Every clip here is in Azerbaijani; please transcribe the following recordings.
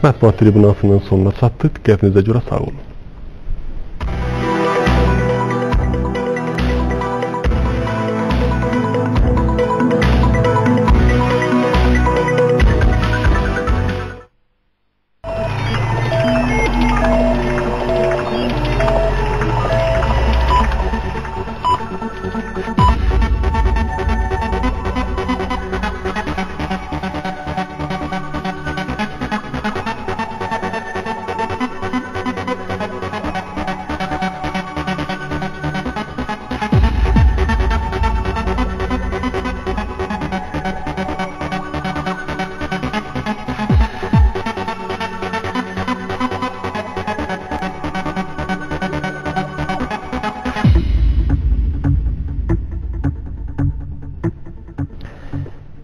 mətbuat tribunasının sonuna çatdıq. Diqqətinizə görə sağ olun.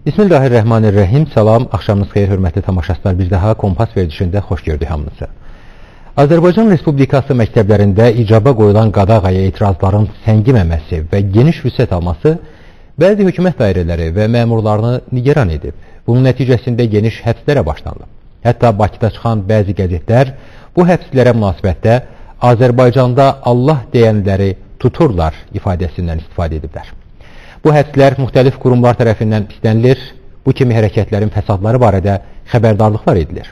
Bismillahirrahmanirrahim. Salam, axşamınız xeyir, hörmətli tamaşaçılar. Bir daha Kompas verilişində xoş gördük hamınızı. Azərbaycan Respublikası məktəblərində icaba qoyulan qadağaya etirazların səngiməməsi və geniş vüsət alması bəzi hökumət dairələri və məmurlarını nigeran edib. Bunun nəticəsində geniş həbslərə başlanılıb. Hətta Bakıda çıxan bəzi qəzetlər bu həbslərə münasibətdə Azərbaycanda Allah deyənləri tuturlar ifadəsindən istifadə ediblər. Bu həbslər müxtəlif qurumlar tərəfindən pislənilir, bu kimi hərəkətlərin fəsadları barədə xəbərdarlıqlar edilir.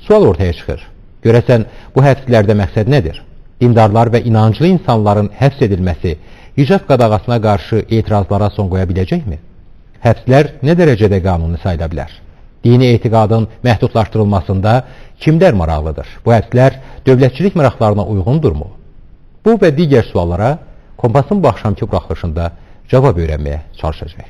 Sual ortaya çıxır. Görəsən, bu həbslərdə məqsəd nədir? Dindarlar və inanclı insanların həbs edilməsi hicab qadağasına qarşı etirazlara son qoya biləcəkmi? Həbslər nə dərəcədə qanuni sayıla bilər? Dini etiqadın məhdudlaşdırılmasında kimlər maraqlıdır? Bu həbslər dövlətçilik maraqlarına uyğundurmu? Bu və digər suallara Kompasın bu axşamki buraxılışında cavab öyrənməyə çalışacaq.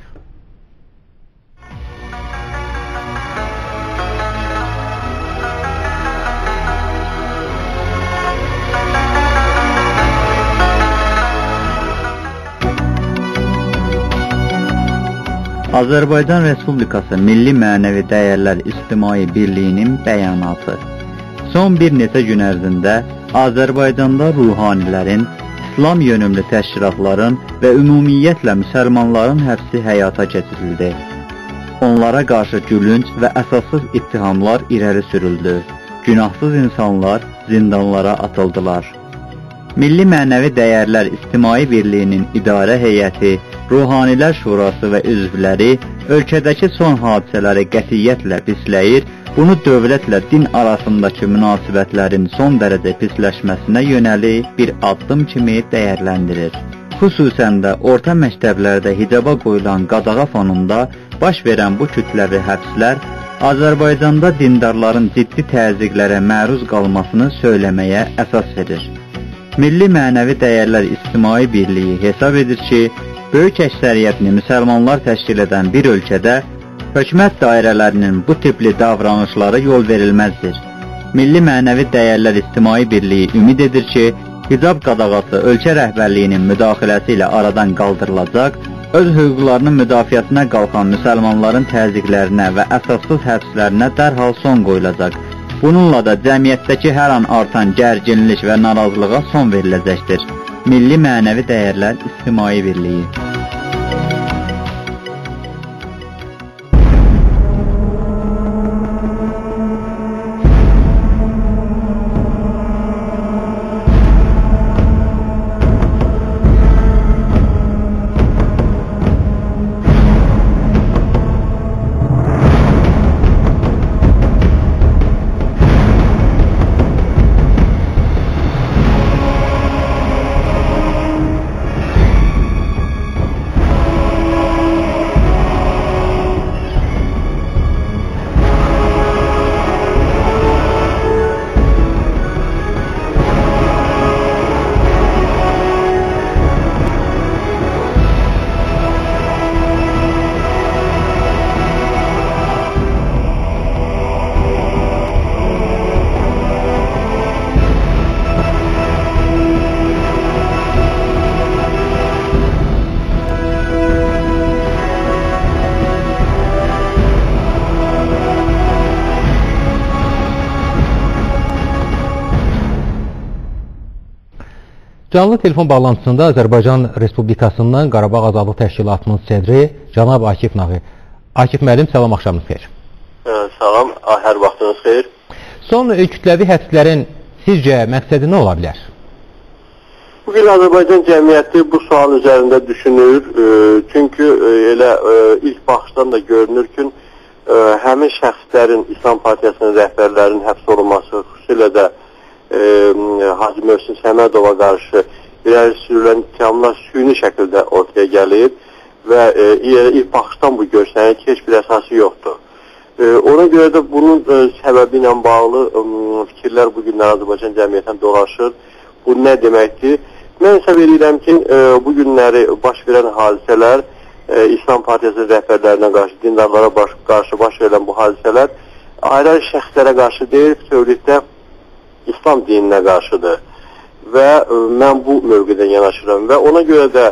Azərbaycan Respublikası Milli Mənəvi Dəyərlər İctimai Birliyinin bəyanatı. Son bir neçə gün ərzində Azərbaycanda ruhanilərin, İslam yönümlü təşkilatların və ümumiyyətlə müsəlmanların həbsi həyata keçirildi. Onlara qarşı gülünc və əsassız ittihamlar irəli sürüldü. Günahsız insanlar zindanlara atıldılar. Milli Mənəvi Dəyərlər İctimai Birliyinin idarə heyəti, Ruhanilər Şurası və üzvləri ölkədəki son hadisələri qətiyyətlə pisləyir, bunu dövlətlə din arasındakı münasibətlərin son dərəcə pisləşməsinə yönəlik bir addım kimi dəyərləndirir. Xüsusən də orta məktəblərdə hicaba qoyulan qadağa fonunda baş verən bu kütləvi həbslər Azərbaycanda dindarların ciddi təzyiqlərə məruz qalmasını söyləməyə əsas verir. Milli Mənəvi Dəyərlər İctimai Birliyi hesab edir ki, böyük əksəriyyətini müsəlmanlar təşkil edən bir ölkədə hökumət dairələrinin bu tipli davranışları yol verilməzdir. Milli Mənəvi Dəyərlər İctimai Birliyi ümid edir ki, hicab qadağası ölkə rəhbərliyinin müdaxiləsi ilə aradan qaldırılacaq, öz hüquqlarının müdafiəsinə qalxan müsəlmanların təzyiqlərinə və əsassız həbslərinə dərhal son qoyulacaq. Bununla da cəmiyyətdəki hər an artan gərginlik və narazılığa son veriləcəkdir. Milli Mənəvi Dəyərlər İctimai Birliyi. Canlı telefon bağlantısında Azərbaycan Respublikasından Qarabağ Azadlıq Təşkilatının sədri cənab Akif Nağı. Akif müəllim, salam, axşamınız xeyir. Salam, hər vaxtınız xeyir. Son kütləvi həbslərin sizcə məqsədi nə ola bilər? Bugün Azərbaycan cəmiyyəti bu sual üzərində düşünür. Çünki elə ilk baxışdan da görünür ki, həmin şəxslərin, İslam Partiyasının rəhbərlərinin həbs olunması, xüsusilə də Hacı Mövsüm Səmədova qarşı irəli sürülən ittihamlar süni şəkildə ortaya gəlir və ilk baxışdan bu görsənir ki, heç bir əsası yoxdur. Ona görə də bunun səbəbi ilə bağlı fikirlər bugünlər Azərbaycan cəmiyyətində dolaşır. Bu nə deməkdir? Mən hesab edirəm ki, bu günləri baş verən hadisələr, İslam Partiyasının rəhbərlərinə qarşı, dindarlara qarşı baş verən bu hadisələr ayrı şəxslərə qarşı deyil, bütövlükdə İslam dininə qarşıdır. Və mən bu mövqedən yanaşıram və ona görə də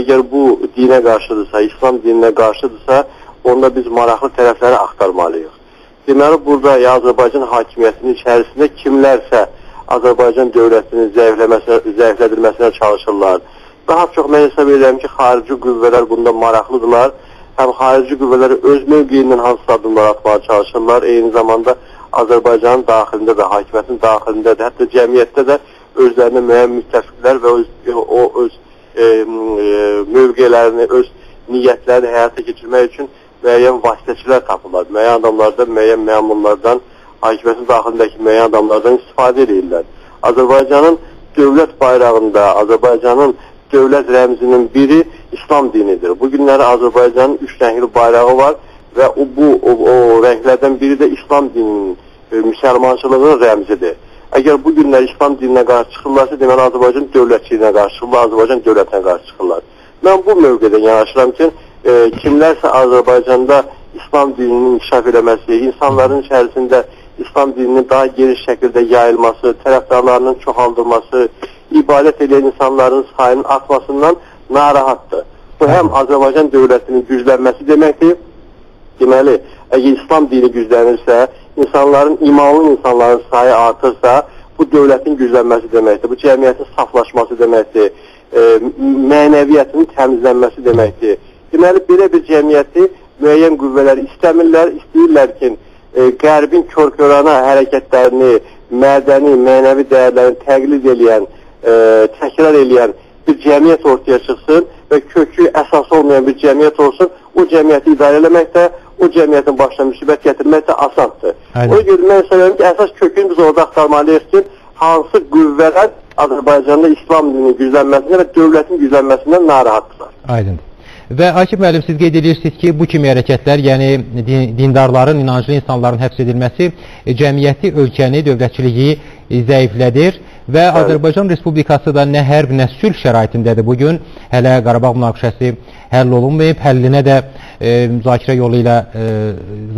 əgər bu dinə qarşıdırsa, İslam dininə qarşıdırsa, onda biz maraqlı tərəfləri axtarmalıyıq. Deməli, burada Azərbaycan hakimiyyətinin içərisində kimlərsə Azərbaycan dövlətinin zəiflədilməsinə çalışırlar. Daha çox mən hesab edirəm ki, xarici qüvvələr bunda maraqlıdırlar. Həm xarici qüvvələr öz mövqeyindən hansı adımlar atmağa çalışırlar, eyni zamanda Azərbaycanın daxilində və hakimiyyətin daxilində də, hətta cəmiyyətdə də özlərinə müəyyən müttəfiqlər və öz mövqelərini, öz niyyətlərini həyata keçirmək üçün müəyyən vasitəçilər tapırlar. Müəyyən adamlardan, müəyyən məmurlardan, hakimiyyətin daxilindəki müəyyən adamlardan istifadə edirlər. Azərbaycanın dövlət bayrağında, Azərbaycanın dövlət rəmzinin biri İslam dinidir. Bu günləri Azərbaycanın 3 rəngli bayrağı var və o rənglərdən biri də İslam dininin, müsəlmançılığının rəmzidir. Əgər bu günlər İslam dininə qarşı çıxırlarsa, deməli Azərbaycan dövlətçiliyinə qarşı çıxırlar, Azərbaycan dövlətinə qarşı çıxırlar. Mən bu mövqedən yanaşıram ki, kimlərsə Azərbaycanda İslam dininin inkişaf eləməsi, insanların içərisində İslam dininin daha geniş şəkildə yayılması, tərəfdarlarının çoxaldılması, ibadət edən insanların sayının artmasından narahatdır. Bu həm Azərbaycan dövlətinin güclənməsi deməkdir. Deməli, əgər İslam dini güclənirsə, imanlı insanların sayı artırsa, bu dövlətin güclənməsi deməkdir. Bu cəmiyyətin saflaşması deməkdir. Mənəviyyatının təmizlənməsi deməkdir. Deməli, belə bir cəmiyyəti müəyyən qüvvələr istəmirlər, istəyirlər ki, Qərbin körkörana hərəkətlərini, mədəni, mənəvi dəyərlərini təqlid eləyən, təkrar eləyən bir cəmiyyət ortaya çıxsın və kökü əsas olmayan bir cəmiyyət olsun, o cəmiyyəti idarə eləmək də, o cəmiyyətin başına müsibət gətirmək də asandır. Ona görə mən söyləyəm ki, əsas kökünü biz orada axtarmalıyıq ki, hansı qüvvələr Azərbaycanda İslam dininin güclənməsindən və dövlətin güclənməsindən narahatdırlar. Aydındır. Və Akif müəllim, siz qeyd edirsiniz ki, bu kimi hərəkətlər, yəni dindarların, inanclı insanların həbs edilməsi cəmiyyəti, ölkəni, dövlətçiliyi zəiflədir və Azərbaycan Respublikası da nə hərb, nə sülh şəraitindədir bugün. Hələ Qarabağ münaqişəsi həll olunmayıb, həllinə də müzakirə yolu ilə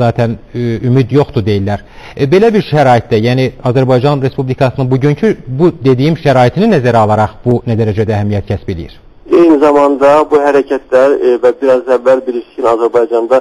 zaten ümid yoxdur deyirlər. Belə bir şəraitdə, yəni Azərbaycan Respublikasının bugünkü bu dediyim şəraitini nəzərə alaraq bu nə dərəcədə əhəmiyyət kəsb edir? Eyni zamanda bu hərəkətlər və biraz əvvəl bilirsiniz Azərbaycanda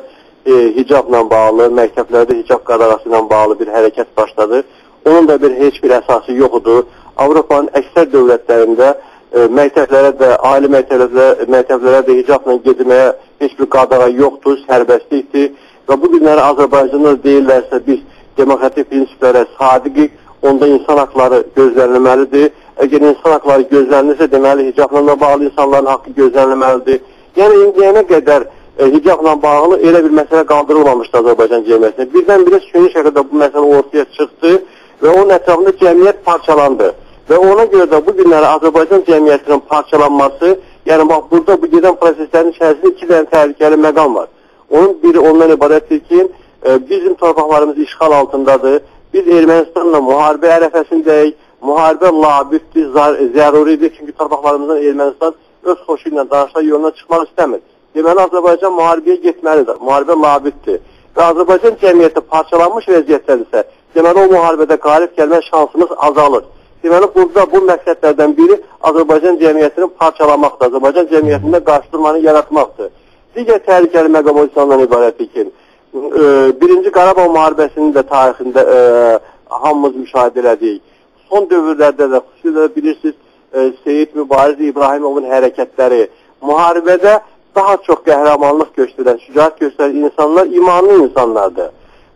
hicabla bağlı, məktəblərdə hicab qadağası ilə bağlı bir hərəkət başladı. Onun da heç bir əsası yoxdur. Avropanın əksər dövlətlərində məktəblərə də, ali məktəblərə də hicabla getməyə heç bir qadağa yoxdur, sərbəstlikdir. Və bu günləri Azərbaycanda deyirlərsə biz demokratik prinsiplərə sadiqik, onda insan haqları gözlənilməlidir. Əgər insan haqları gözlənilirsə, deməli hicabla bağlı insanların haqqı gözlənilməlidir. Yəni indiyənə qədər hicabla bağlı elə bir məsələ qaldırılmamışdı Azərbaycan cəmiyyətində. Birdən-birə süni şəkildə bu məsələ ortaya çıxdı və onun ətrafında cəmiyyət parçalandı. Və ona görə də bu günləri Azərbaycan cəmiyyətinin parçalanması, yəni bax burada bu gedən proseslərin içərisində 2 dənə təhlükəli məqam var. Onun biri ondan ibarətdir ki, bizim torpaqlarımız işğal altındadır. Biz Ermənistanla müharibə ərəfəsindəyik. Müharibə labiddir, zəruridir. Çünki torpaqlarımızdan Ermənistan öz xoşu ilə danışıqlar yoluna çıxmaq istəmir. Deməli, Azərbaycan müharibəyə getməlidir. Müharibə labiddir. Və Azərbaycan cəmiyyəti parçalanmış vəziyyətdədirsə, deməli, o müharibədə qalib gəlmə şansımız azalır. Deməli, burada bu məqsədlərdən biri Azərbaycan cəmiyyətinin parçalanmaqdır. Azərbaycan cəmiyyətində qarşıdurmanı yaratmaqdır. Digər təhlükəli məqam o insandan ibarətdir ki, birinci Qarabağ müharibəsinin də tarixində hamımız müşahidə elədik. Son dövrlərdə də, xüsusilə bilirsiniz, Seyid Mübariz İbrahimovun hərəkətləri, müharibədə daha çox qəhrəmanlıq göstərən, şücaət göstərən insanlar imanlı insanlardır.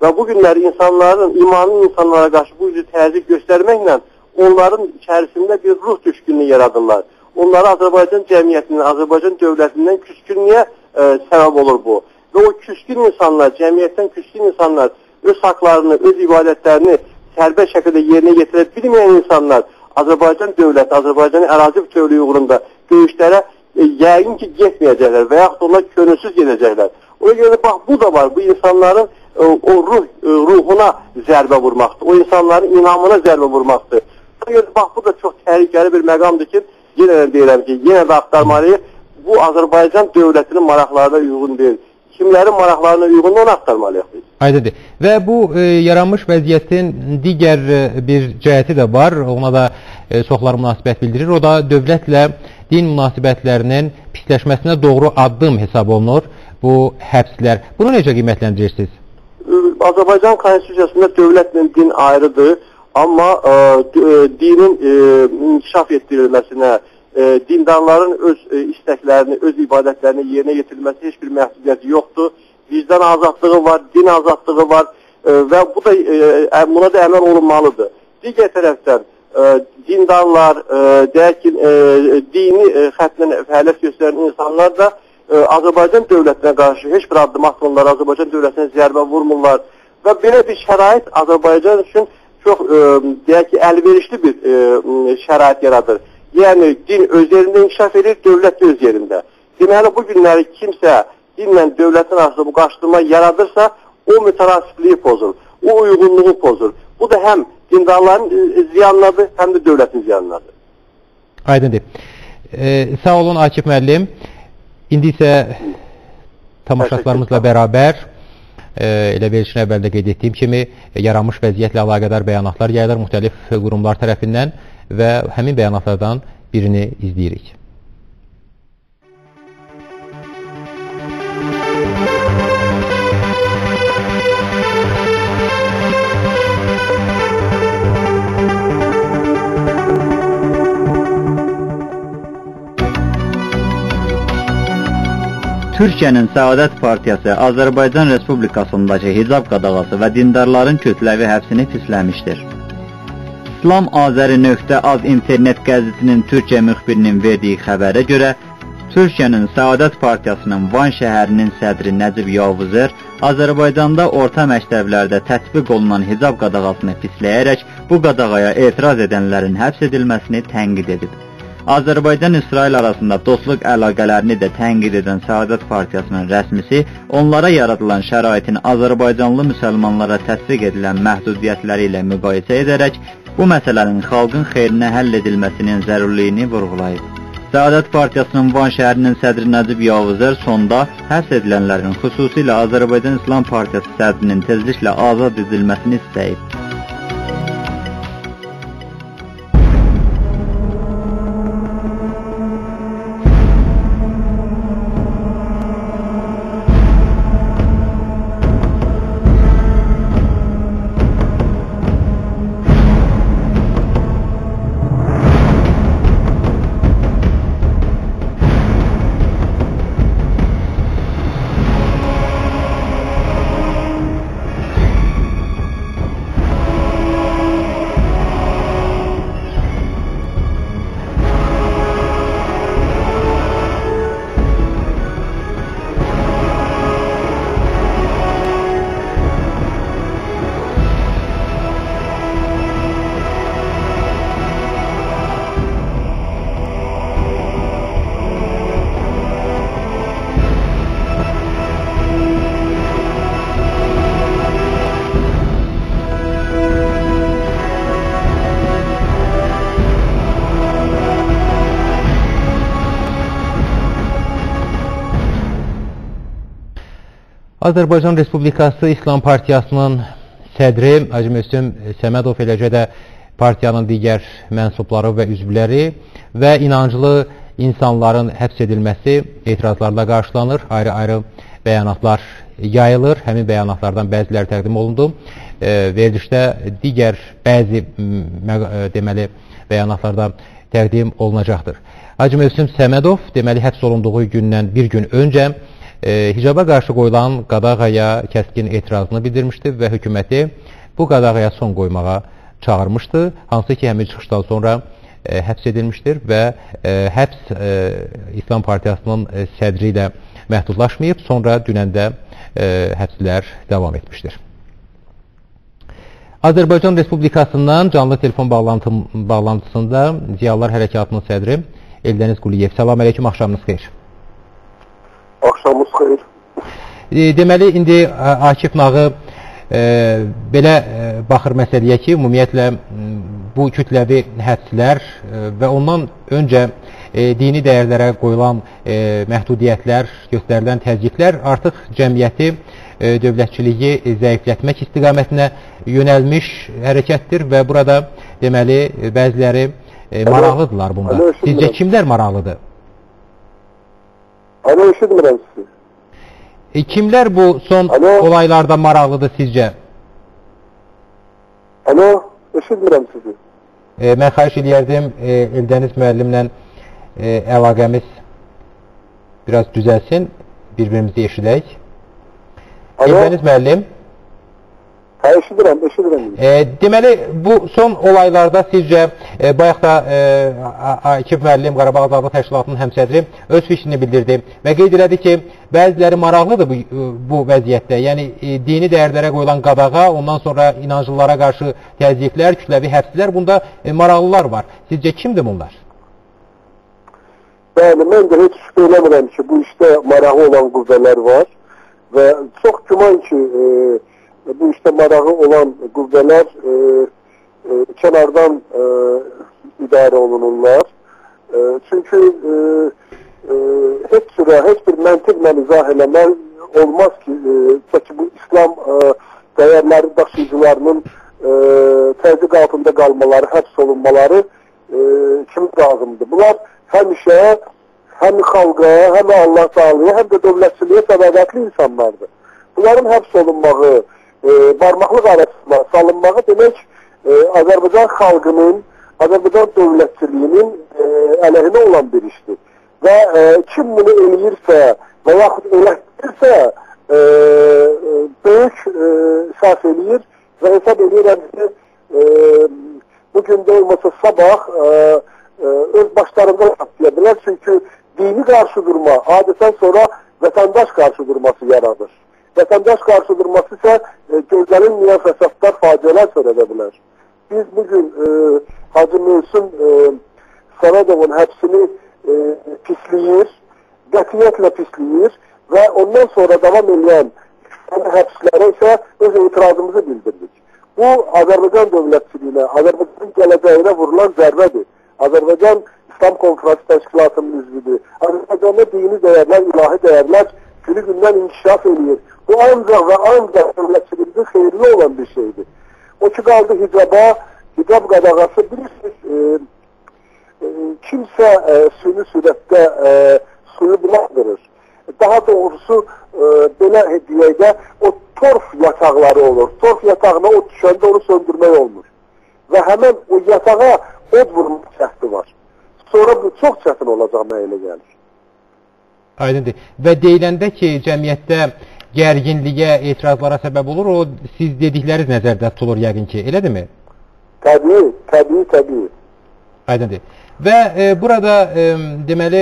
və bu günləri imanlı insanlara qarşı bu cür təzyiq göstərməklə onların içərisində bir ruh düşkünlüyü yaradırlar. Onları Azərbaycan cəmiyyətindən, Azərbaycan dövlətindən küskünlüyə səbəb olur bu. Və o küskün insanlar, cəmiyyətdən küskün insanlar öz haqlarını, öz ibadətlərini sərbəst şəkildə yerinə yetirə bilməyən insanlar Azərbaycan dövləti, Azərbaycanın ərazi bütövlüyü uğrunda döyüşlərə yəqin ki getməyəcəklər və yaxud onlar könülsüz gedəcəklər. Ona görə bax bu da var, bu insanların o ruhuna zərbə vurmaqdır, o insanların inamına zərbə vurmaqdır. Ona görə bax bu da çox təhlükəli bir məqamdır ki, yenə də deyirəm ki, yenə də axtarmalıyıq. Bu Azərbaycan dövlətinin maraqlarına uyğun deyil. Kimlərin maraqlarına uyğun onu axtarmalıyıq biz. Aydındır. Və bu yaranmış vəziyyətin digər bir cəhəti də var. Ona da çoxları münasibət bildirir. O da dövlətlə din münasibətlərinin pisləşməsinə doğru addım hesab olunur bu həbslər. Bunu necə qiymətləndirirsiniz? Azərbaycan konstitusiyasında dövlətlə din ayrıdır. Amma dinin inkişaf etdirilməsinə, dindarların öz istəklərini, öz ibadətlərini yerinə yetirilməsi heç bir məhdudiyyəti yoxdur. Vicdan azadlığı var, din azadlığı var və bu da buna da əməl olunmalıdır. Digər tərəfdən dindarlar, deyək ki, dini xətlə fəaliyyət göstərən insanlar da Azərbaycan dövlətinə qarşı heç bir addım atmırlar, Azərbaycan dövlətinə zərbə vurmurlar və belə bir şərait Azərbaycan üçün çox, deyək ki, əlverişli bir şərait yaradır. Yəni, din öz yerində inkişaf edir, dövlət öz yerində. Deməli, bu günləri kimsə dinlə dövlətin arasında bu qaçdırma yaradırsa, o mütənasibliyi pozur, o uyğunluğu pozur. Bu da həm dindarların ziyanınadır, həm də dövlətin ziyanınadır. Aydındır. Sağ olun Akif müəllim. İndi isə tamaşaçılarımızla bərabər elə verilişin əvvəldə qeyd etdiyim kimi yaranmış vəziyyətlə əlaqədar bəyanatlar yayılır müxtəlif qurumlar tərəfindən və həmin bəyanatlardan birini izləyirik. Türkiyənin Səadət Partiyası Azərbaycan Respublikasındakı hicab qadağası və dindarların kütləvi həbsini pisləmişdir. İslam-Azəri.az internet qəzetinin Türkiyə müxbirinin verdiyi xəbərə görə, Türkiyənin Səadət Partiyasının Van şəhərinin sədri Nəcib Yavuzer Azərbaycanda orta məktəblərdə tətbiq olunan hicab qadağasını pisləyərək bu qadağaya etiraz edənlərin həbs edilməsini tənqid edib. Azərbaycan-İsrail arasında dostluq əlaqələrini də tənqid edən Səadət Partiyasının rəsmisi onlara yaradılan şəraitin Azərbaycanlı müsəlmanlara təsdiq edilən məhdudiyyətləri ilə müqayisə edərək bu məsələnin xalqın xeyrinə həll edilməsinin zərurliyini vurğulayıb. Səadət Partiyasının Van şəhərinin sədri Nəcib Yavuzer sonda həbs edilənlərin xüsusilə Azərbaycan İslam Partiyası sədrinin tezliklə azad edilməsini istəyib. Azərbaycan Respublikası İslam Partiyasının sədri Hacı Müslüm Səmədov, eləcə də partiyanın digər mənsubları və üzvləri və inanclı insanların həbs edilməsi etirazlarla qarşılanır. Ayrı-ayrı bəyanatlar yayılır. Həmin bəyanatlardan bəziləri təqdim olundu. Verilişdə digər bəzi deməli bəyanatlardan təqdim olunacaqdır. Hacı Müslüm Səmədov deməli həbs olunduğu gündən bir gün öncə hicaba qarşı qoyulan qadağaya kəskin etirazını bildirmişdi və hökuməti bu qadağaya son qoymağa çağırmışdı. Hansı ki, həmin çıxışdan sonra həbs edilmişdir və həbs İslam Partiyasının sədri ilə məhdudlaşmayıb, sonra dünəndə həbslər davam etmişdir. Azərbaycan Respublikasından canlı telefon bağlantısında Ziyalılar Hərəkatının sədri Eldəniz Quliyev. Salam əleykum, axşamınız xeyir. Axşamınız xeyir. Deməli, indi Akif Nağı belə baxır məsələyə ki, ümumiyyətlə bu kütləvi həbslər və ondan öncə dini dəyərlərə qoyulan məhdudiyyətlər, göstərilən təzyiqlər artıq cəmiyyəti, dövlətçiliyi zəiflətmək istiqamətinə yönəlmiş hərəkətdir və burada deməli bəziləri maraqlıdırlar bunda. Sizcə kimlər maraqlıdır? Alo, eşitmirəm sizi. Kimlər bu son olaylarda maraqlıdır sizcə? Alo, eşitmirəm sizi. Mən xahiş edərdim Eldəniz müəllimlə əlaqəmiz biraz düzəlsin, bir-birimizi eşidək. Eldəniz müəllim. Hə, eşidirəm. Deməli, bu son olaylarda sizcə, bayaq da Akif müəllim, Qarabağ Azadlıq Təşkilatının həmsədri öz fikrini bildirdi və qeyd elədi ki, bəziləri maraqlıdır bu vəziyyətdə. Yəni, dini dəyərlərə qoyulan qadağa, ondan sonra inanclılara qarşı təzyiqlər, kütləvi həbslər, bunda maraqlılar var. Sizcə kimdir bunlar? Bəli, mən də heç şübhə eləmirəm ki, bu işdə maraqlı olan qüvvələr var və çox güman ki, bu işdə marağı olan qüvvələr kənardan idarə olunurlar. Çünki heç bir məntiqlə izah eləmək olmaz ki, bu İslam dəyərləri daşıyıcılarının təzyiq altında qalmaları, həbs olunmaları kim lazımdır? Bunlar həmişə həm xalqa, həm Allah Teala'ya, həm də dövlətçiliyə sədaqətli insanlardır. Bunların həbs olunmağı, barmaqlıq arasına salınmağı demək Azərbaycan xalqının, Azərbaycan dövlətçiliyinin əleyhinə olan bir işdir. Və kim bunu eləyirsə və yaxud elətdirsə böyük səhv eləyir və hesab edirəm ki, bugün də olmasa sabah öz başlarında atlıya bilər. Çünki dini qarşı durma adətən sonra vətəndaş qarşı durması yaradır. Vətəndaş qarşı durması isə gözlənilməyən fəsadlar, faciələr törədə bilər. Biz bugün Hacı Mövsüm Səmədovun həbsini pisləyir, qətiyyətlə pisləyir və ondan sonra davam edən həbslərə isə öz etirazımızı bildirdik. Bu, Azərbaycan dövlətçiliyinə, Azərbaycan gələcəyinə vurulan zərbədir. Azərbaycan İslam Konferansı Təşkilatının üzvüdür. Azərbaycanda dini dəyərlər, ilahi dəyərlər günü-gündən inkişaf edir. Bu ancaq və ancaq dövlətçilimizin xeyirli olan bir şeydir. O ki qaldı hicaba, hicab qadağası bilirsiniz, kimsə suni sürətdə suyu bulandırır. Daha doğrusu belə deyək də o torf yataqları olur. Torf yatağına od düşəndə onu söndürmək olmur. Və həmən o yatağa od vurmaq şəhti var. Sonra bu çox çətin olacaq mənə elə gəlir. Aydındır. Və deyiləndə ki, cəmiyyətdə gərginliyə, etirazlara səbəb olur, o siz dedikləriniz nəzərdə tutulur yəqin ki, elədirmi? Təbii. Aydındır. Və burada deməli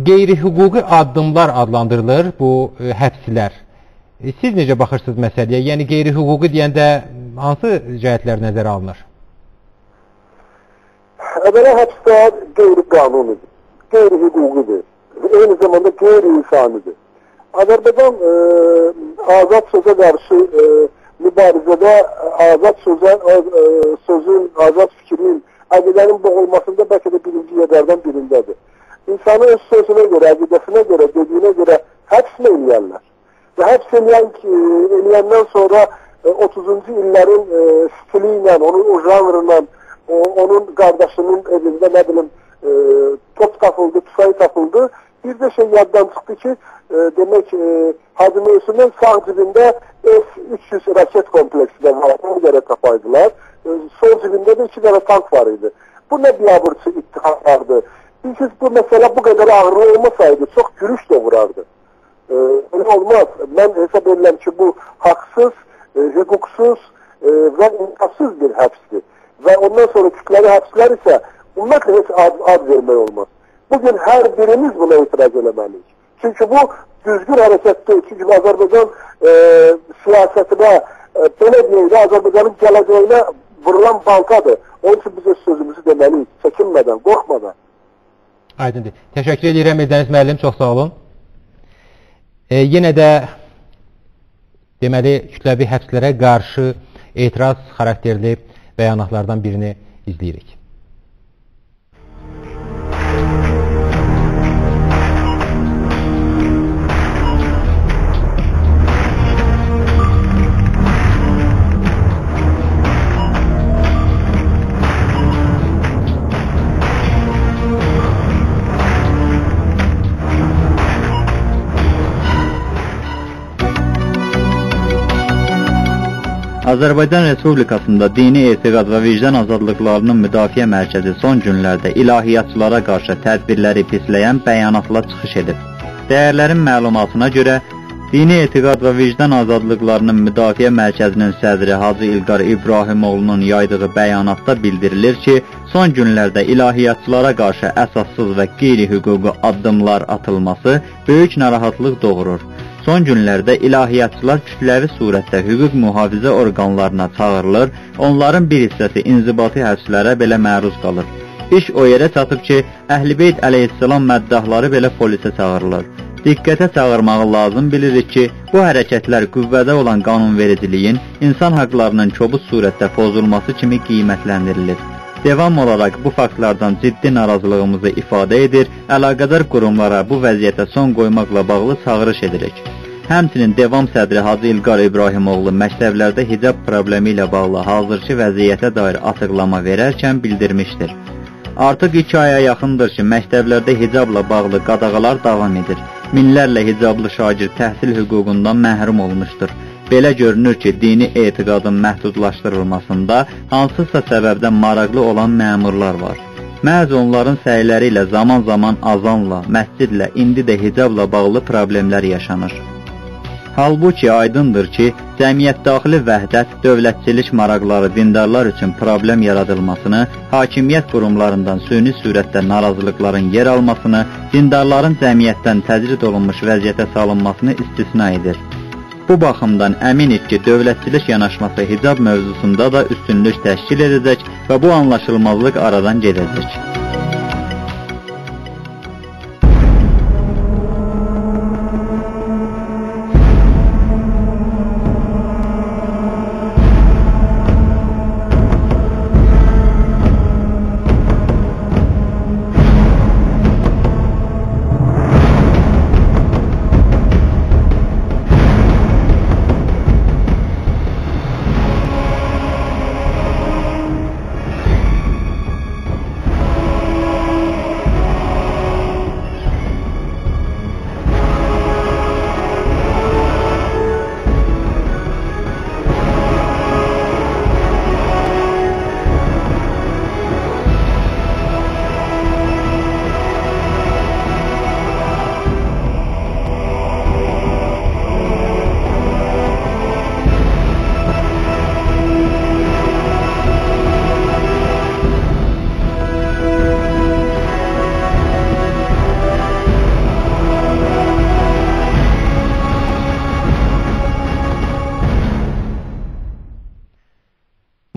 qeyri-hüquqi addımlar adlandırılır bu həbslər. Siz necə baxırsınız məsələyə? Yəni qeyri-hüquqi deyəndə hansı cəhətlər nəzərə alınır? Əvvəla həbslər qeyri-qanunidir, qeyri-hüquqidir, eyni zamanda qeyri-insanidir. Azərbaycan azad sözə qarşı mübarizədə azad sözün, azad fikrin, əqidənin boğulmasında bəlkə də birinci yerlərdən birindədir. İnsanı öz sözünə görə, əqidəsinə görə, dediyinə görə həbs eləyərlər. Və həbs eləyəndən sonra 30-cu illərin stili ilə, onun o janrla, onun qardaşının evində nə bilim top tapıldı, tüfəng tapıldı. Bir də şey yaddan çıxdı ki, demək Hacı Mövsümün sağ cibində S-300 raket kompleksi də var, onu görə tapaydılar. Sol cibində də 2 dənə tank var idi. Bu nə biabırçı ittihadlardır. Siz bu məsələ bu qədər ağırlı olmasaydı, çox gülüş doğurardı. Öyle olmaz. Ben hesap edirəm ki, bu haqsız, hüquqsuz və insafsız bir həbsdir. Və ondan sonra kütləvi həbslər isə ümumiyyətlə heç ad vermək olmaz. Bugün hər birimiz buna itiraz eləməliyik. Çünki bu düzgün hərəkətdir. Çünki Azərbaycan siyasətinə, belə deyək, Azərbaycanın gələcəyinə vurulan baltadır. Onun üçün biz öz sözümüzü deməliyik, çəkinmədən, qorxmadan. Aydındır. Təşəkkür edirəm Eldəniz müəllim, çox sağ olun. Yenə də deməli kütləvi həbslərə qarşı etiraz xarakterli bəyanatlardan birini izləyirik. Azərbaycan Respublikasında dini etiqad və vicdan azadlıqlarının müdafiə mərkəzi son günlərdə ilahiyyatçılara qarşı tədbirləri pisləyən bəyanatla çıxış edib. Dəyərlərin məlumatına görə, dini etiqad və vicdan azadlıqlarının müdafiə mərkəzinin sədri Hacı İlqar İbrahimoğlu'nun yaydığı bəyanatda bildirilir ki, son günlərdə ilahiyyatçılara qarşı əsassız və qeyri-hüquqi addımlar atılması böyük narahatlıq doğurur. Son günlərdə ilahiyyatçılar kütləvi surətdə hüquq mühafizə orqanlarına çağırılır, onların bir hissəsi inzibati həbslərə belə məruz qalır. İş o yerə çatıb ki, Əhl-i-Beyt əleyhissalam məddahları belə polisə çağırılır. Diqqətə çağırmağı lazım bilirik ki, bu hərəkətlər qüvvədə olan qanunvericiliyin insan haqlarının kobud surətdə pozulması kimi qiymətləndirilir. Devam olaraq bu faktlardan ciddi narazılığımızı ifadə edir, əlaqədar qurumlara bu vəziyyətə son qoymaqla bağlı çağırış edirik. Həmçinin devam sədri Hacı İlqar İbrahimoğlu məktəblərdə hicab problemi ilə bağlı hazırki vəziyyətə dair açıqlama verərkən bildirmişdir. Artıq 2 aya yaxındır ki, məktəblərdə hicabla bağlı qadağalar davam edir. Minlərlə hicablı şagird təhsil hüququndan məhrum olmuşdur. Belə görünür ki, dini etiqadın məhdudlaşdırılmasında hansısa səbəbdən maraqlı olan məmurlar var. Məhz onların səyləri ilə zaman-zaman azanla, məscidlə, indi də hicabla bağlı problemlər yaşanır. Halbuki aydındır ki, cəmiyyətdaxili vəhdət, dövlətçilik maraqları dindarlar üçün problem yaradılmasını, hakimiyyət qurumlarından süni surətdə narazılıqların yer almasını, dindarların cəmiyyətdən təcrid olunmuş vəziyyətə salınmasını istisna edir. Bu baxımdan əminik ki, dövlətçilik yanaşması hicab mövzusunda da üstünlük təşkil edəcək və bu anlaşılmazlıq aradan gedəcək.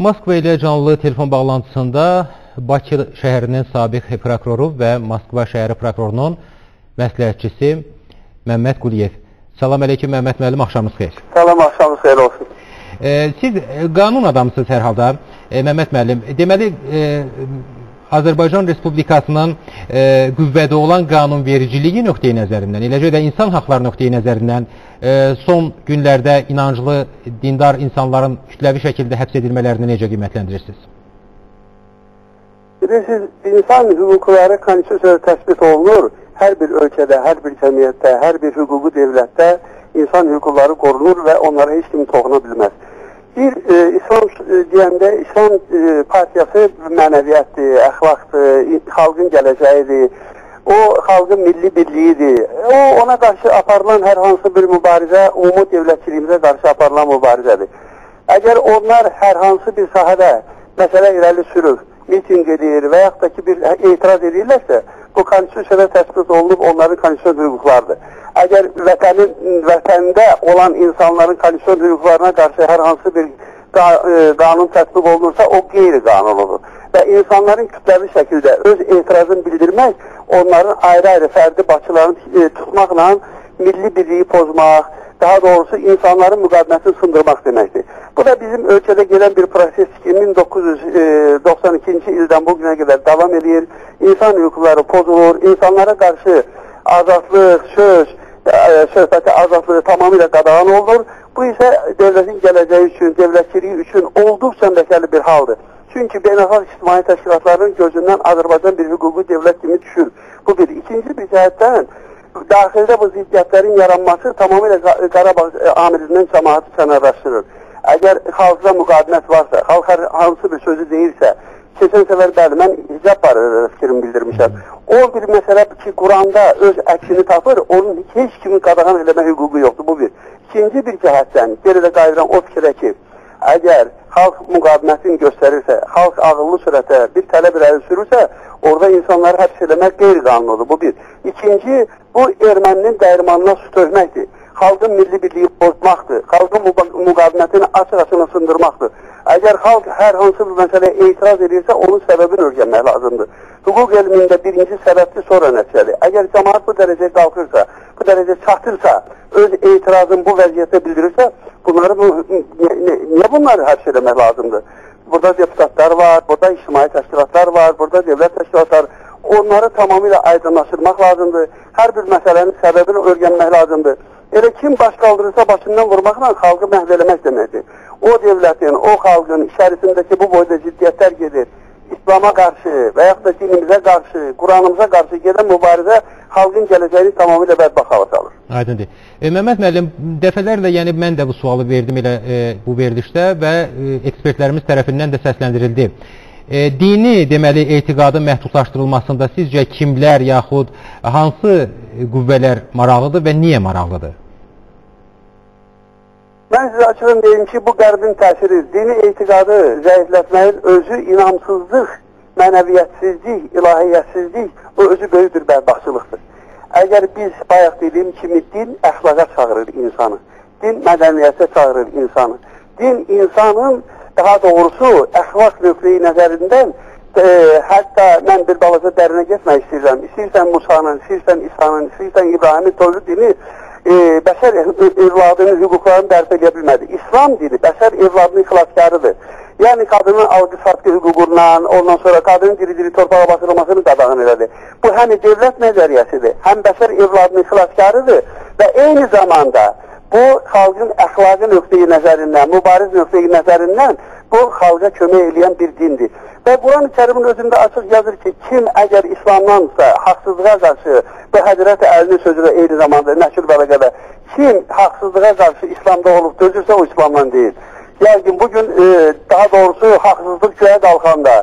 Moskva ilə canlı telefon bağlantısında Bakı şəhərinin sabiq prokuroru və Moskva şəhəri prokurorunun məsləhətçisi Məmməd Quliyev. Salam əleykum Məmməd müəllim, axşamınız xeyir. Salam, axşamınız xeyir olsun. Siz qanun adamısınız hər halda, Məmməd müəllim. Deməli, Azərbaycan Respublikasının qüvvədə olan qanunvericiliyi nöqteyi nəzərindən, eləcə də insan haqları nöqteyi nəzərindən son günlərdə inanclı, dindar insanların kütləvi şəkildə həbs edilmələrini necə qiymətləndirirsiniz? Bilirsiniz, insan hüquqları konstitusiyada təsbit olunur. Hər bir ölkədə, hər bir cəmiyyətdə, hər bir hüquqi devlətdə insan hüquqları qorunur və onlara heç kim toxuna bilməz. Bir İslam İslam deyəndə, İslam partiyası mənəviyyatdır, əxlaqdır, xalqın gələcəyidir. O, xalqın milli birliyidir. Ona qarşı aparılan hər hansı bir mübarizə, umumi dövlətçiliyimizə qarşı aparılan mübarizədir. Əgər onlar hər hansı bir sahədə məsələ irəli sürür, miting edir və yaxud da ki, bir etiraz edirlərsə, bu konstitusiyada təsbit olunub onların konstitusiyon hüquqlarıdır. Əgər vətənində olan insanların konstitusiyon hüquqlarına qarşı hər hansı bir qanun tətbiq olunursa, o qeyri-qanunludur. Və insanların kütləvi şəkildə öz etirazını bildirmək, onların ayrı-ayrı fərdi başçılarını tutmaqla milli birliyi pozmaq, daha doğrusu insanların müqavimətini sındırmaq deməkdir. Bu da bizim ölkədə gələn bir proses ki, 1992-ci ildən bugünə qədər davam edir, insan hüquqları pozulur, insanlara qarşı azadlıq, söhbəti azadlığı tamamilə qadağan olunur. Bu isə dövlətin gələcəyi üçün, dövlətçiliyi üçün olduqca ləkəli bir haldır. Çünki beynəlxalq ictimai təşkilatların gözündən Azərbaycan bir hüquqi dövlət kimi düşür. Bu bir. İkinci bir cəhətdən, daxildə bu ziddiyyətlərin yaranması tamamilə Qarabağ amirindən cəmaatı kənarlaşdırır. Əgər xalqda müqavimət varsa, xalq hansı bir sözü deyirsə, keçən səfər bəli, mən hicab barədə fikrimi bildirmişəm. O bir məsələ ki, Quranda öz əksini tapır, onun heç kimin qadağan eləmə hüququ yoxdur, bu bir. İkinci bir cəhətdən, geridə qayıdıran o fikrə ki, əgər xalq müqavimətini göstərirsə, xalq ağıllı sürətə bir tələb irəli sürürsə, orada insanları həbs eləmək qeyri-qanunludur, bu bir. İkinci, bu erməninin dəyirmanına su tökməkdir. Xalqın milli birliyi bozmaqdır, xalqın müqavimətini açıq-açıq sındırmaqdır. Əgər xalq hər hansı bir məsələyə etiraz edirsə, onun səbəbini öyrənmək lazımdır. Hüquq elmində birinci səbəbdir, sonra nəticədir. Əgər cəmaat bu dərəcəyə qalxırsa, bu dərəcə çatırsa, öz etirazını bu vəziyyətə bildirirsə, niyə bunları həbs eləmək lazımdır? Burada deputatlar var, burada ictimai təşkilatlar var, burada dövlət təşkilatlar, onları tamamilə aydınlaşdırmaq lazımdır. Hər bir məsələnin səbəbini öyrənmək lazımdır. Elə kim baş qaldırırsa başından vurmaqla xalqı məhv eləmək deməkdir. O dövlətin, o xalqın içərisindəki bu boyda ciddiyyətlər gedir. İslama qarşı və yaxud da dinimizə qarşı, Quranımıza qarşı gedən mübarizə xalqın gələcəyini tamamilə bədbəxt hala salır. Aydındır. Məhəmməd müəllim, dəfələrlə mən də bu sualı verdim elə bu verilişdə və ekspertlərimiz tərəfindən də səsləndirildi. Dini, deməli, etiqadın məhdudlaşdırılmasında sizcə kimlər yaxud hansı qüvvələr maraqlıdır və niyə maraqlıdır? Mən sizə açığım deyim ki, bu qərbin təsiri, dini etiqadı zəiflətməyin özü inamsızlıq, mənəviyyətsizlik, ilahiyyətsizlik, o özü böyük bir bədbaxtçılıqdır. Əgər biz bayaq dediyim kimi din əxlaqa çağırır insanı, din mədəniyyətə çağırır insanı, din insanın daha doğrusu əxlaq nöqteyi nəzərindən hətta mən bir balaca dərinə getmək istəyirəm. İstəyirsən Musanın, istəyirsən İsa'nın, istəyirsən İbrahimin tozu dini bəşər evladının hüquqlarını dərb edə bilmədi. İslam dini bəşər evladının xilaskarıdır. Yəni qadının alqı-satqı hüququndan, ondan sonra qadının diri-diri torpağa basırılmasını qadağan elədi. Bu həm dövlət nəzəriyyəsidir, həm bəşər evladının xilaskarıdır və eyni zamanda bu xalqın əxlaqı nöqteyi nəzərindən, mübariz nöqteyi nəzərindən bu xalqa kömək edən bir dindir. Və Quran-ı Kərimin özündə açıq yazır ki, kim əgər İslamdansa, haqsızlığa qarşı və Həzrət Əlinin sözü və eyni zamanda Nəşr bələdədə kim haqsızlığa qarşı İslamda olub dözürsə o İslamdan deyil. Yəni bugün daha doğrusu haqsızlıq göyə qalxanda,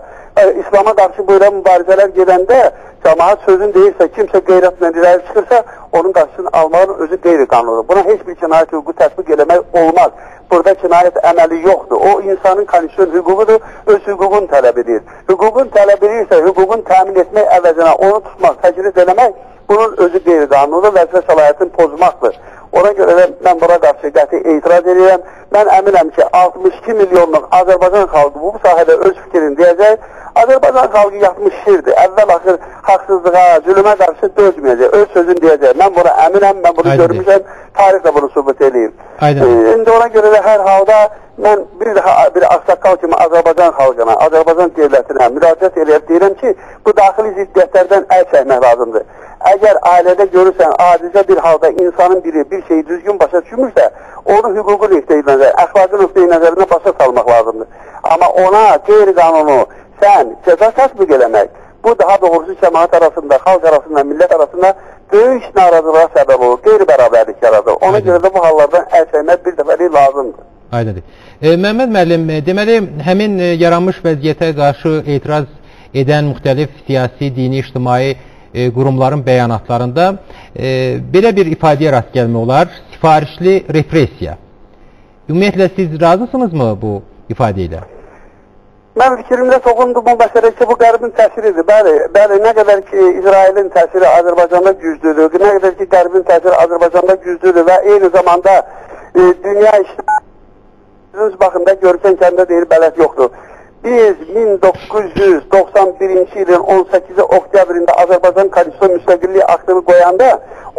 İslama qarşı böyle mübarizələr gedəndə cəmaat sözün deyirsə, kimsə qeyrətlə irəli çıxırsa, onun qarşısını almağın özü qeyri-qanunludur. Buna heç bir cinayət hüququ tətbiq eləmək olmaz. Burada cinayət əməli yoxdur. O insanın konstitusiyon hüququdur, öz hüququnu tələb edir. Hüququn tələb edirsə, hüququn təmin etmək əvəzinə onu tutmaq, təcrid eləmək, bunun özü qeyri-qanunludur, vəzifə səlahiyyətini pozmaqdır. Ona görə də mən buna qarşı qəti etiraz edirəm. Mən əminəm ki, 62 milyonluq Azərbaycan xalqı bu sahədə öz fikrini deyəcək. Azərbaycan xalqı yatmış şirdir. Əvvəl-axır haqsızlığa, zülümə qarşı dözməyəcək, öz sözünü deyəcək. Mən buna əminəm, mən bunu görmüşəm, tarix də bunu sübut edeyim. İndi ona görə də hər halda mən bir ağsaqqal kimi Azərbaycan xalqına, Azərbaycan devlətinə müraciət edib deyirəm ki, bu daxili ziddiyyətlərdən əl çəkmək lazımdır. Əgər ailədə görürsən, adicə bir halda insanın biri bir şeyi düzgün başa düşmürsə, onu hüququ nöqteyi nəzər, əxlaqı nöqteyi nəzərinə başa salmaq lazımdır. Amma ona qeyri-qanunu sən cəza tətbiq eləmək, bu daha doğrusu cəmaat arasında, xalq arasında, millət arasında böyük narazılığa səbəb olur, qeyri-bərabərlik yaradır. Ona görə də bu hallardan əl çəkmək bir dəfəlik lazımdır. Aydındır. Məhəmməd müəllim, deməli, həmin yaranmış vəziyyətə qarşı etiraz edən müxtəlif siyasi, dini, ictimai qurumların bəyanatlarında belə bir ifadəyə rast gəlmək olar, sifarişli repressiya. Ümumiyyətlə, siz razısınızmı bu ifadə ilə? Mən fikrimdə toxundum bu məsələ ki, bu qərbin təsiridir. Bəli, nə qədər ki, İsrailin təsiri Azərbaycanda güclüdür, nə qədər ki, qərbin təsiri Azərbaycanda güclüdür və eyni zamanda dünya işlərin baxımda görkən kəndə deyil, bələd yoxdur. Biz 1991-ci ilin 18 oktyabrında Azərbaycan Konstitusiyon müstəqilliyi aktını qoyanda,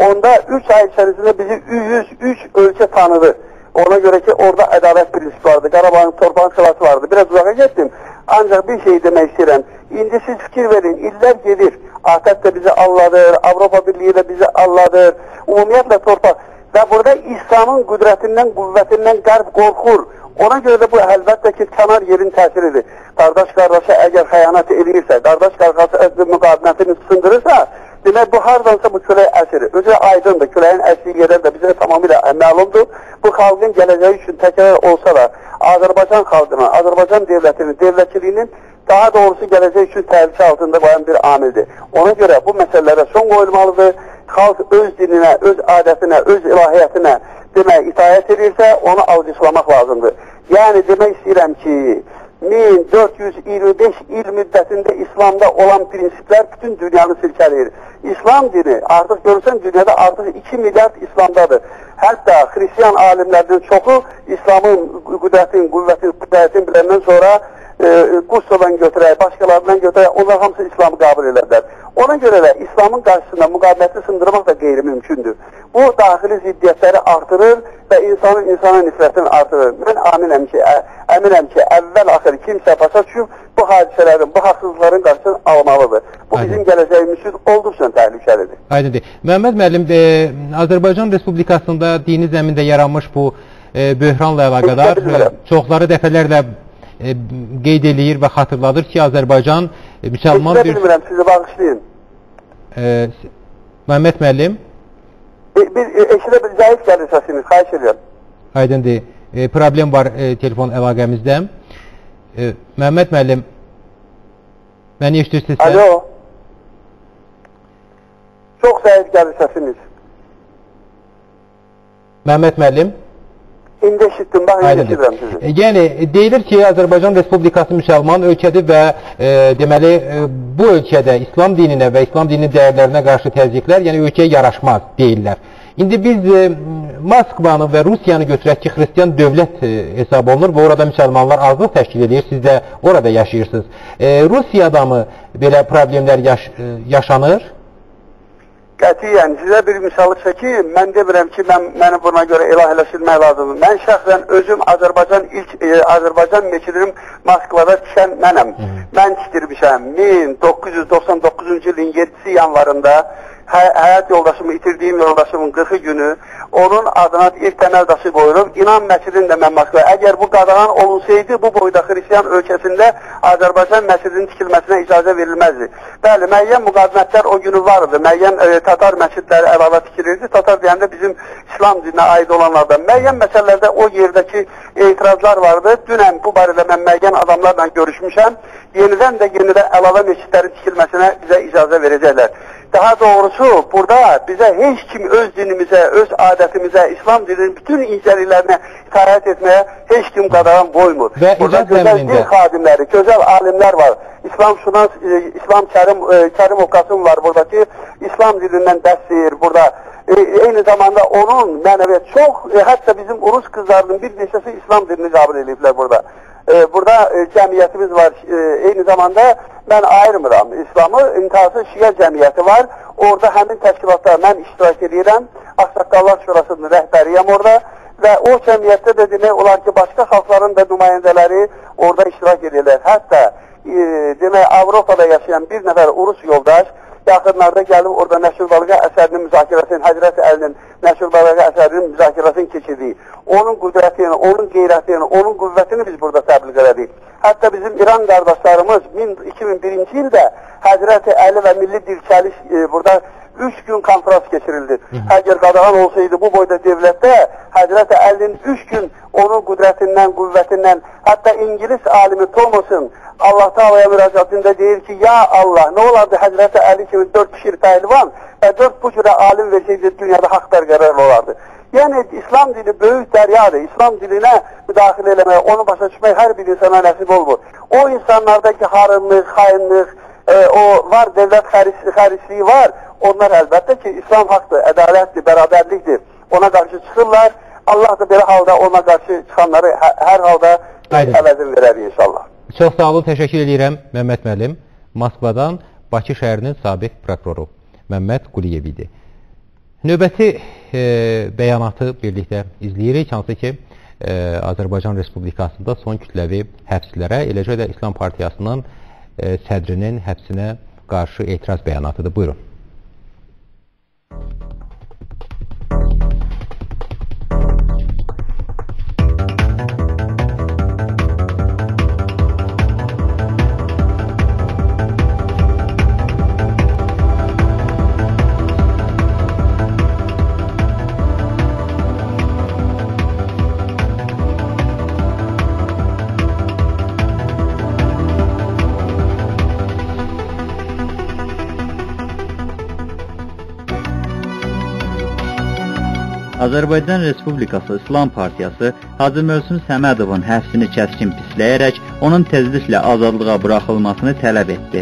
onda 3 ay içərisində bizi 103 ölkə tanıdı. Ona görə ki, orada ədalət prinsipi vardı, Qarabağın torpağın xilası vardı. Biraz uzağa getdim, ancaq bir şey demək istəyirəm. İndi siz fikir verin, illər gedir, ATƏT də bizi alladır, Avropa Birliyi də bizi alladır, ümumiyyətlə torpaq. Və burada İslamın qüdrətindən, qüvvətindən qərb qorxur. Ona görə də bu əlbəttə ki, kənar yerin təsiridir. Qardaş-qardaşa əgər xəyanət edirsə, qardaş-qardaşa müqavimətini sındırırsa, demək bu hardansa bu külək əsiri. Özü aydındır, küləyin əsri yerlər də bizə tamamilə məlumdur. Bu xalqın gələcəyi üçün təkrar olsa da Azərbaycan xalqının, Azərbaycan devlətinin, devlətçiliyinin daha doğrusu gələcək üçün təhlükə altında qoyan bir amildir. Ona görə bu məsələlərə son qoyulmalıdır. Xalq öz dininə, öz adətinə, öz ilahiyyətinə demək, itaət edirsə, onu alqışlamaq lazımdır. Yəni, demək istəyirəm ki, 1425 il müddətində İslamda olan prinsiplər bütün dünyanı silkələyir. İslam dini, artıq görürsən, dünyada artıq 2 milyard İslamdadır. Hətta xristiyan alimlərdən çoxu İslamın qüdrətin, qüvvətin biləndən sonra Qussodan götürək, başqalarından götürək, onlar hamısı İslamı qəbul edərlər. Ona görə də İslamın qarşısında müqaviməti sındırmaq da qeyri-mümkündür. Bu, daxili ziddiyyətləri artırır və insanın insana nifrətini artırır. Mən əminəm ki, əvvəl-axır kimsə başa düşüb bu hadisələrin, bu haqsızlıqların qarşısını almalıdır. Bu, bizim gələcəyimiz üçün olduqca təhlükəlidir. Aydındır. Məhəmməd müəllim, Azərbaycan Respublikasında dini zəmində yaranmış bu böhranla əlaqədar çoxları dəfələrlə qeyd eləyir və xatırladır ki, Azərbaycan müsəlman bir... bilmirəm, sizi bağışlayın. Məhəmməd müəllim? Eşidə bir zəif gəlir səsiniz, xahiş edirəm. Aydındır. Problem var telefon əlaqəmizdə. Məhəmməd müəllim, məni eşidirsinizsə? Alo. Çox zəif gəlir səsiniz. Məhəmməd müəllim? İndi eşitdim, bax, indi eşidirəm sizi. Yəni, deyilir ki, Azərbaycan Respublikası müsəlman ölkədir və deməli, bu ölkədə İslam dininə və İslam dininin dəyərlərinə qarşı təzyiqlər, yəni ölkəyə yaraşmaz deyirlər. İndi biz Moskvanı və Rusiyanı götürək ki, xristiyan dövlət hesab olunur və orada müsəlmanlar azlıq təşkil edir, siz də orada yaşayırsınız. Rusiyada mı belə problemlər yaşanır? Qətiyyən, sizə bir misallıq çəkeyim, mən demirəm ki, məni buna görə ilahiləşdirmək lazımdır. Mən şəxsən özüm Azərbaycan meçidinin Moskvada tikən mənəm. Mən tikdirmişəm 1999-cu ilin 7 yanvarında həyat yoldaşımı, itirdiyim yoldaşımın 40 günü onun adına ilk təməl daşı qoyuruq. İnan məscidin də mən Moskva. Əgər bu qadağan olunsaydı, bu boyda xristiyan ölkəsində Azərbaycan məscidinin tikilməsinə icazə verilməzdi. Bəli, müəyyən müqavimətlər o günü vardı. Müəyyən Tatar məscidləri əlavə tikilirdi. Tatar deyəndə bizim İslam dininə aid olanlardan. Müəyyən məsələlərdə o yerdəki etirazlar vardı. Dünən bu barədə mən müəyyən adamlarla görüşmüşəm. Yenidən əlavə məscidlərin tikilməsinə bizə icazə verəcəklər. Daha doğrusu, burada bizə heç kim öz dinimizə, öz adətimizə, İslam dininin bütün incəliklərinə itaət etməyə heç kim qadağan qoymur. Burada gözəl din xadimləri, gözəl alimlər var. İslam Kərim Oqasım var buradakı, İslam dinindən dərs deyir burada. Eyni zamanda onun mənəviyyat çox, hətta bizim Urus qızlarının bir neçəsi İslam dinini qəbul ediblər burada. Burada cəmiyyətimiz var, eyni zamanda mən ayırmıram. İslamı intihası Şiə cəmiyyəti var. Orada həmin təşkilatda mən iştirak edirəm. Ağsaqqallar Şurasının rəhbəriyəm orada. Və o cəmiyyətdə də demək olar ki, başqa xalqların da nümayəndələri orada iştirak edirlər. Hətta demək Avropada yaşayan bir nəfər Urus yoldaş yaxınlarda gəlib orada Nəşrulbalığa əsərinin müzakirəsinin, Həzrət Əlinin Nəşrulbalığa əsərinin müzakirəsini keçirdik. Onun qüdrətini, onun qeyrətini, onun qüvvətini biz burada təbliğ elədik. Hətta bizim İran qardaşlarımız 2001-ci ildə Həzrət Əli və Milli Dirçəliş burada 3 gün konferans keçirildi. Əgər qadağan olsaydı bu boyda devlətdə Həzrəti Əlinin 3 gün onun qüdrətindən, qüvvətindən, hətta İngilis alimi Thomas'ın Allah Teala'ya müracaatında deyir ki, ya Allah, nə olardı Həzrəti Əli kimi 4 kişi pəhlivan və 4 bu cürə alim versəydi dünyada haqq bərqərar olardı. Yəni İslam dili böyük dəryadır. İslam dilinə müdaxilə eləmək, onu başa düşmək hər bir insana nəsib olmur. O insanlardakı harınlıq, xainlik, o var, dövlət xərisliyi var. Onlar əlbəttə ki, İslam haqdır, ədalətdir, bərabərlikdir. Ona qarşı çıxırlar. Allah da belə halda ona qarşı çıxanları hər halda əvəzin verər inşallah. Çox sağ olun, təşəkkür edirəm Məmməd müəllim. Moskvadan Bakı şəhərinin sabiq prokuroru Məmməd Quliyev idi. Növbəti bəyanatı birlikdə izləyirik, hansı ki, Azərbaycan Respublikasında son kütləvi həbslərə, eləcə də İslam Partiyasının sədrinin həbsinə qarşı etiraz bəyanatıdır. Buyurun. Azərbaycan Respublikası İslam Partiyası Hacı Mövsüm Səmədovun həbsini kəskin pisləyərək onun tezliklə azadlığa buraxılmasını tələb etdi.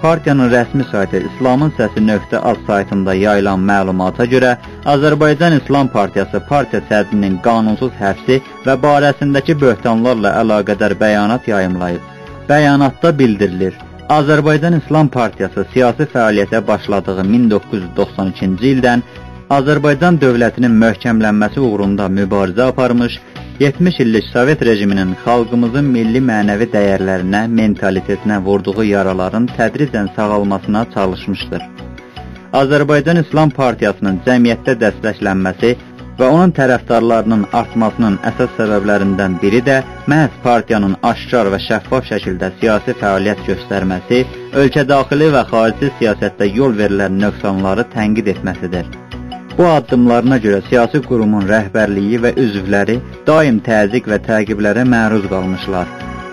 Partiyanın rəsmi saytı islamınsəsi.az saytında yayılan məlumata görə Azərbaycan İslam Partiyası partiya sədrinin qanunsuz həbsi və barəsindəki böhtanlarla əlaqədar bəyanat yayımlayıb. Bəyanatda bildirilir, Azərbaycan İslam Partiyası siyasi fəaliyyətə başladığı 1992-ci ildən Azərbaycan dövlətinin möhkəmlənməsi uğrunda mübarizə aparmış, 70 illik Sovet rejiminin xalqımızın milli mənəvi dəyərlərinə, mentalitetinə vurduğu yaraların tədricən sağalmasına çalışmışdır. Azərbaycan İslam Partiyasının cəmiyyətdə dəstəklənməsi və onun tərəfdarlarının artmasının əsas səbəblərindən biri də məhz partiyanın aşkar və şəffaf şəkildə siyasi fəaliyyət göstərməsi, ölkədaxili və xarici siyasətdə yol verilən nöqsanları tənqid etməsidir. Bu addımlarına görə siyasi qurumun rəhbərliyi və üzvləri daim təzyiq və təqiblərə məruz qalmışlar.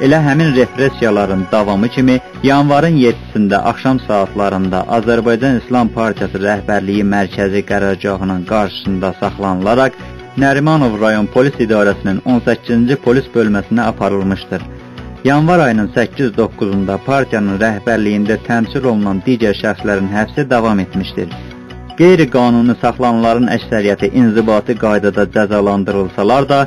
Elə həmin repressiyaların davamı kimi yanvarın 7-sində axşam saatlarında Azərbaycan İslam Partiyası rəhbərliyi mərkəzi qərargahının qarşısında saxlanılaraq Nərimanov rayon polis idarəsinin 18-ci polis bölməsinə aparılmışdır. Yanvar ayının 8-9-unda partiyanın rəhbərliyində təmsil olunan digər şəxslərin həbsi davam etmişdir. Qeyri-qanuni saxlanılanların əksəriyyəti inzibati qaydada cəzalandırılsalar da,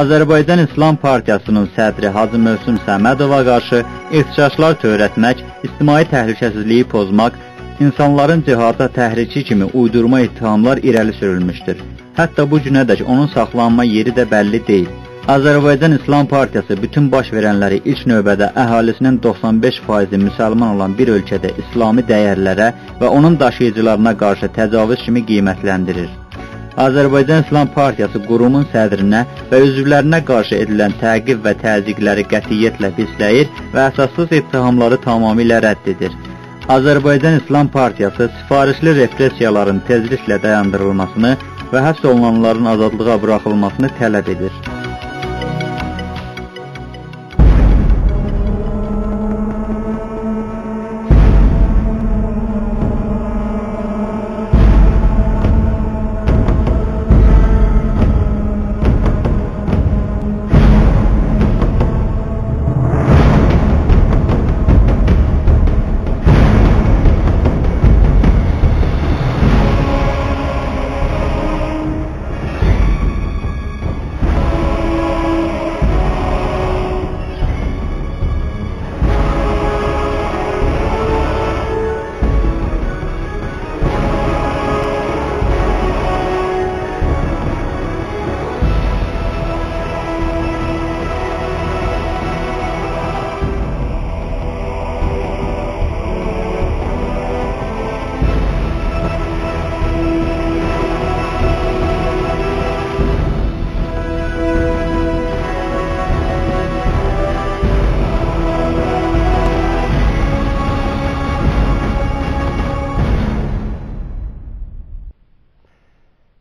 Azərbaycan İslam Partiyasının sədri Hacı Mövsüm Səmədova qarşı ixtişaşlar törətmək, ictimai təhlükəsizliyi pozmaq, insanların cihada təhriki kimi uydurma ittihamlar irəli sürülmüşdür. Hətta bu günədək onun saxlanma yeri də bəlli deyil. Azərbaycan İslam Partiyası bütün baş verənləri ilk növbədə əhalisinin 95% müsəlman olan bir ölkədə İslami dəyərlərə və onun daşıyıcılarına qarşı təcavüz kimi qiymətləndirir. Azərbaycan İslam Partiyası qurumun sədrinə və üzvlərinə qarşı edilən təqib və təzyiqləri qətiyyətlə pisləyir və əsassız ittihamları tamamilə rədd edir. Azərbaycan İslam Partiyası sifarişli repressiyaların tezliklə dayandırılmasını və həbs olunanların azadlığa buraxılmasını tələb edir.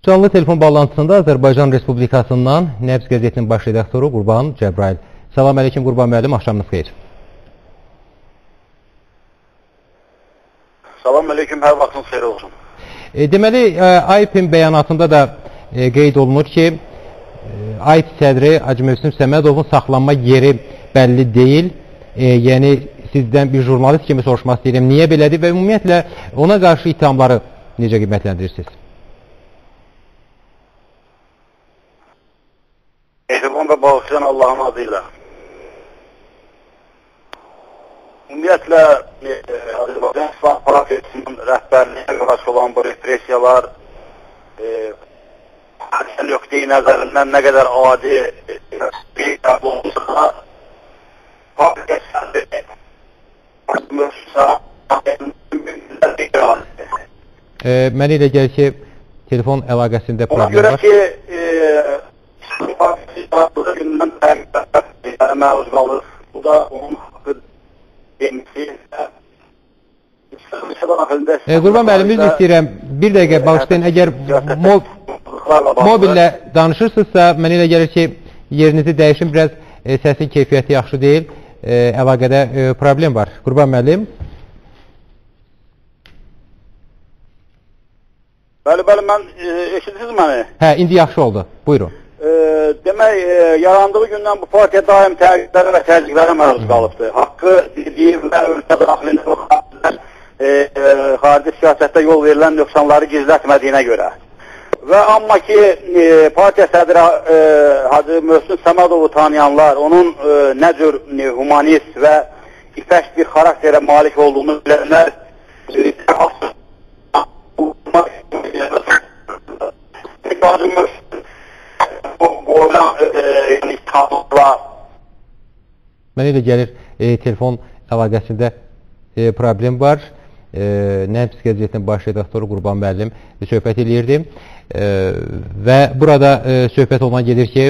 Canlı telefon bağlantısında Azərbaycan Respublikasından Nəbz qəzetinin baş redaktoru Qurban Cəbrayil. Salam əleykum Qurban müəllim, axşamınız xeyir. Salam əleykum, hər vaxtınız xeyir olsun. Deməli, AİP-in bəyanatında da qeyd olunur ki, AİP sədri Hacı Mövsüm Səmədovun saxlanma yeri bəlli deyil. Yəni, sizdən bir jurnalist kimi soruşmaq istəyirəm, niyə belədir və ümumiyyətlə ona qarşı ittihamları necə qiymətləndirirsiniz? Mehriban və bağışlayan Allahın adıyla. Ümumiyyətlə, Azərbaycan İslam Partiyasının rəhbərliyə qarşı olan bu repressiyalar nöqteyi nəzərindən nə qədər adi bir qəbul olunsa partiya Mənə elə gəlir ki, telefon əlaqəsində problem var. Ona görə ki, partiya gündən məruz qalır. Bu da onun haqqı demisi. Qurban müəllim, üzr istəyirəm, bir dəqiqə bağışlayın, əgər mobillə danışırsınızsa, mənə elə gəlir ki, yerinizi dəyişin, biraz səsin keyfiyyəti yaxşı deyil, əlaqədə problem var. Qurban müəllim. Bəli, mən eşidirsiniz məni? Hə, indi yaxşı oldu. Buyurun. Demək, yarandığı gündən bu partiya daim təqiblərə və təzyiqlərə məruz qalıbdır. Haqqı deyir və ölkə daxilində xarici siyasətdə yol verilən nöqsanları gizlətmədiyinə görə. Və amma ki, partiya sədri Hacı Mövsüm Səmədovu tanıyanlar, onun nə cür humanist və ipək bir xarakterə malik olduğunu bilənlər Mənə elə gəlir, telefon əlaqəsində problem var. Nəbz qəzetinin baş redaktoru Qurban müəllim söhbət edirdi və burada söhbət oluna gedir ki,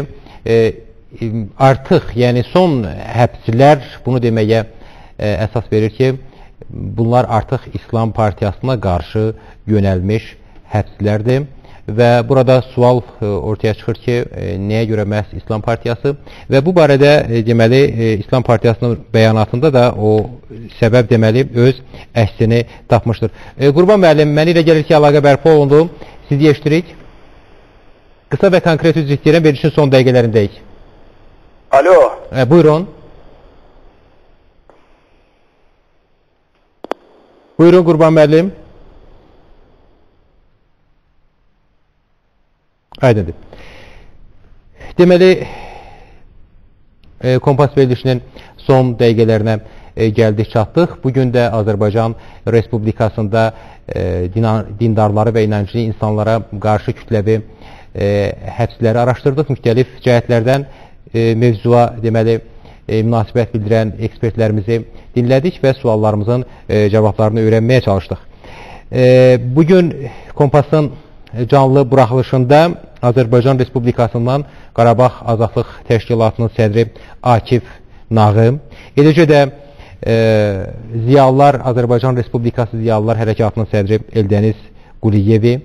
artıq, yəni son həbslər bunu deməyə əsas verir ki, bunlar artıq İslam Partiyasına qarşı yönəlmiş həbslərdir. Və burada sual ortaya çıxır ki, nəyə görə məhz İslam Partiyası və bu barədə deməli İslam Partiyasının bəyanatında da o səbəb deməli öz əksini tapmışdır. Qurban müəllim, mənə elə gəlir ki, əlaqə bərpa olundu. Sizi eşidirik. Qısa və konkret üzr istəyirəm, verilişin son dəqiqələrindəyik. Alo. Buyurun. Buyurun Qurban müəllim. Aydındır. Deməli, Kompas verilişinin son dəqiqələrinə gəldik, çatdıq. Bugün də Azərbaycan Respublikasında dindarları və inanclı insanlara qarşı kütləvi həbsləri araşdırdıq. Müxtəlif cəhətlərdən mövzuya deməli münasibət bildirən ekspertlərimizi dinlədik və suallarımızın cavablarını öyrənməyə çalışdıq. Bugün Kompasın canlı buraxılışında Azərbaycan Respublikasından Qarabağ Azadlıq Təşkilatının sədri Akif Nağı, eləcə də Ziyalılar, Azərbaycan Respublikası Ziyalılar Hərəkatının sədri Eldəniz Quliyevi,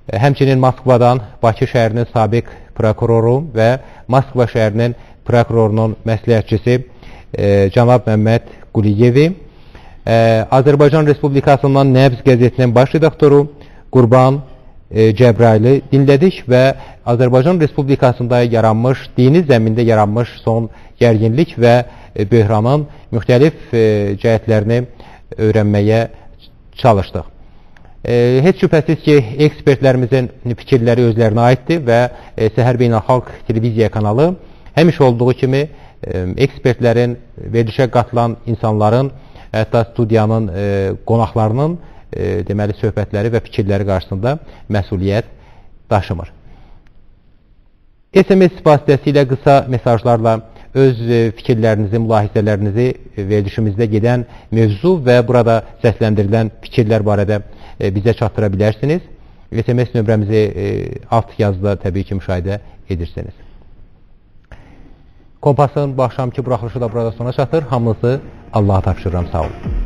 həmçinin Moskvadan Bakı şəhərinin sabiq prokuroru və Moskva şəhərinin prokurorunun məsləhətçisi cənab Məmməd Quliyevi, Azərbaycan Respublikasından Nəbz qəzetinin baş redaktoru Qurban Cəbrayili dinlədik və Azərbaycan Respublikasında yaranmış, dini zəmində yaranmış son gərginlik və böhranın müxtəlif cəhətlərini öyrənməyə çalışdıq. Heç şübhəsiz ki, ekspertlərimizin fikirləri özlərinə aiddir və Səhər Beynəlxalq Televiziya kanalı həmişə olduğu kimi ekspertlərin, verilişə qatılan insanların, hətta studiyanın qonaqlarının deməli söhbətləri və fikirləri qarşısında məsuliyyət daşımır. SMS vasitəsilə qısa mesajlarla öz fikirlərinizi, mülahizələrinizi verilişimizdə gedən mövzu və burada səsləndirilən fikirlər barədə bizə çatdıra bilərsiniz. SMS nömrəmizi alt yazıda təbii ki müşahidə edirsiniz. Kompasın bu axşamki buraxılışı da burada sona çatır. Hamınızı Allah'a tapşırıram. Sağ olun.